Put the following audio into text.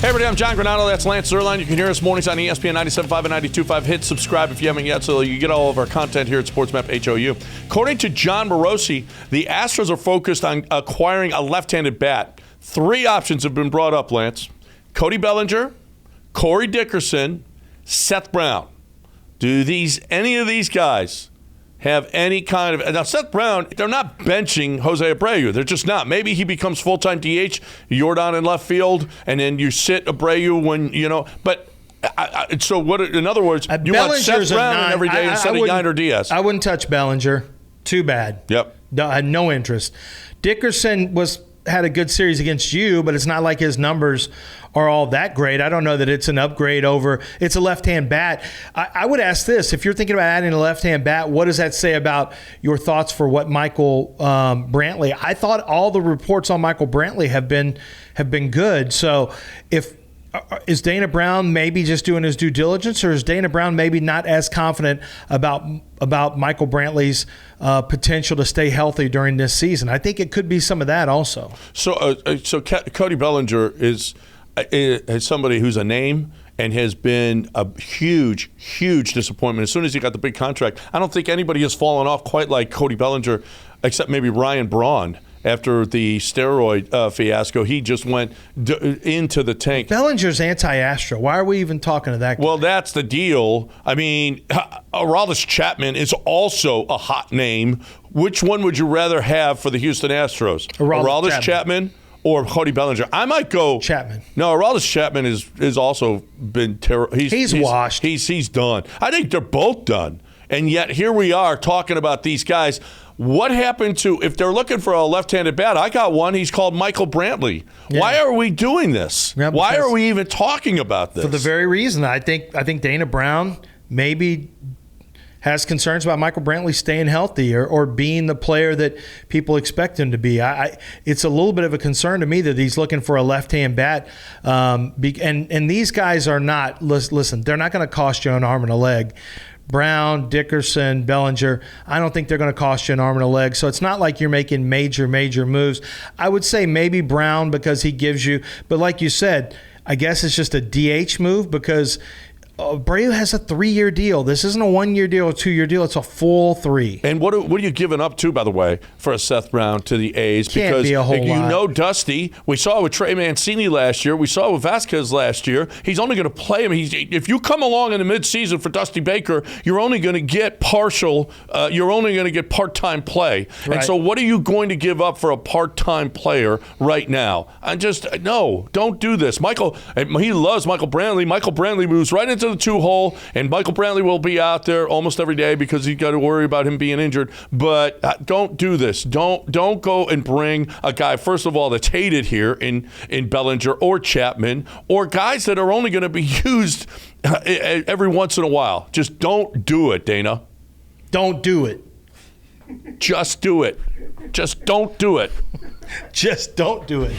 Hey, everybody, I'm John Granado. That's Lance Zerline. You can hear us mornings on ESPN 97.5 and 92.5. Hit subscribe if you haven't yet so you get all of our content here at SportsMap HOU. According to John Morosi, the Astros are focused on acquiring a left-handed bat. 3 options have been brought up, Lance. Cody Bellinger, Corey Dickerson, Seth Brown. Do any of these guys have any kind of... Now, Seth Brown, they're not benching Jose Abreu. They're just not. Maybe he becomes full-time DH, Jordan in left field, and then you sit Abreu when, But, so what? In other words, you want Seth Brown in every day instead of Yainer Diaz. I wouldn't touch Bellinger. Too bad. Yep. I had no interest. Dickerson had a good series against you, but it's not like his numbers are all that great. I don't know that it's an upgrade over. It's a left-hand bat. I would ask this: if you're thinking about adding a left-hand bat, what does that say about your thoughts for what Michael Brantley? I thought all the reports on Michael Brantley have been good. So is Dana Brown maybe just doing his due diligence, or is Dana Brown maybe not as confident about Michael Brantley's potential to stay healthy during this season? I think it could be some of that also. So Cody Bellinger is somebody who's a name and has been a huge, huge disappointment. As soon as he got the big contract, I don't think anybody has fallen off quite like Cody Bellinger, except maybe Ryan Braun. After the steroid fiasco, he just went into the tank. Bellinger's anti-Astro. Why are we even talking to that guy? Well, that's the deal. I mean, Aroldis Chapman is also a hot name. Which one would you rather have for the Houston Astros? Aroldis Chapman or Cody Bellinger? I might go Chapman. No, Aroldis Chapman is also been terrible. He's washed. He's done. I think they're both done. And yet here we are talking about these guys. What happened to, if they're looking for a left-handed bat, I got one. He's called Michael Brantley. Yeah. Why are we doing this? Yeah, why are we even talking about this? For the very reason. I think Dana Brown maybe has concerns about Michael Brantley staying healthy or being the player that people expect him to be. It's a little bit of a concern to me that he's looking for a left-hand bat. And these guys are not, listen, they're not going to cost you an arm and a leg. Brown, Dickerson, Bellinger, I don't think they're going to cost you an arm and a leg. So it's not like you're making major moves. I would say maybe Brown because he gives you, but like you said, I guess it's just a DH move because Abreu has a 3-year deal. This isn't a 1-year deal or 2-year deal. It's a full 3. And what are you giving up to, by the way, for a Seth Brown to the A's? Can't be a whole lot. Dusty. We saw it with Trey Mancini last year. We saw it with Vasquez last year. He's only going to play him. If you come along in the midseason for Dusty Baker, you're only going to get partial. You're only going to get part-time play. Right. And so what are you going to give up for a part-time player right now? No, don't do this. He loves Michael Brantley. Michael Brantley moves right into the 2-hole, and Michael Brantley will be out there almost every day because you got to worry about him being injured. But don't do this. Don't go and bring a guy, first of all, that's hated here in Bellinger or Chapman, or guys that are only going to be used every once in a while. Just don't do it, Dana. Don't do it. Just do it. Just don't do it. Just don't do it.